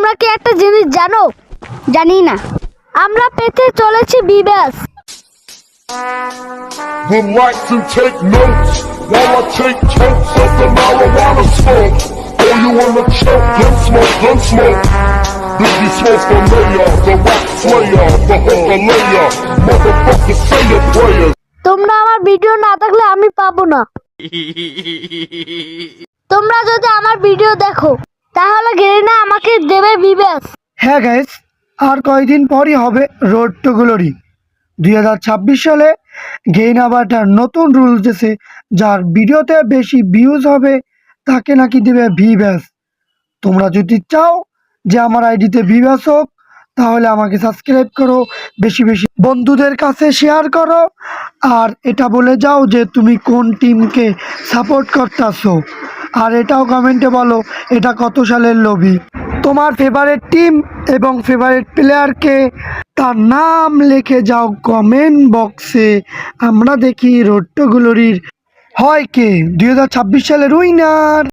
তোমরা কি একটা জিনিস জানো? জানি না। আমরা পেতে চলেছি বিবাস। Relax and take notes while I take totes of the marijuana smoke. Oh, you wanna choke? Gun smoke. Biggie Smalls the mayor, the rap slayer, the hooker layer. Motherfucker, say your prayers. তোমরা আমার video না দেখলে আমি পাবো না। তোমরা যদি আমার ভিডিও দেখো তাহলে গেরিনা আমাকে দেবে বিবাস। হ্যাঁ গাইস, আর কয়েকদিন পরই হবে রোড টু গ্লোরি। 2026 সালে গেইনা বাটার নতুন রুলস এসে, যার ভিডিওতে বেশি ভিউজ হবে তাকে নাকি দেবে ভিব্যাস। তোমরা যদি চাও যে আমার আইডিতে ভিব্যাস হোক তাহলে আমাকে সাবস্ক্রাইব করো, বেশি বেশি বন্ধুদের কাছে শেয়ার করো, আর এটা বলে যাও যে তুমি কোন টিমকে সাপোর্ট করতেছো। আর এটাও কমেন্টে বলো এটা কত সালের লবি। তোমার ফেভারিট টিম এবং ফেভারিট প্লেয়ারকে তার নাম লিখে যাও কমেন্ট বক্সে। আমরা দেখি রোড টু গ্লোরির হয় কে 2026 সালের উইনার।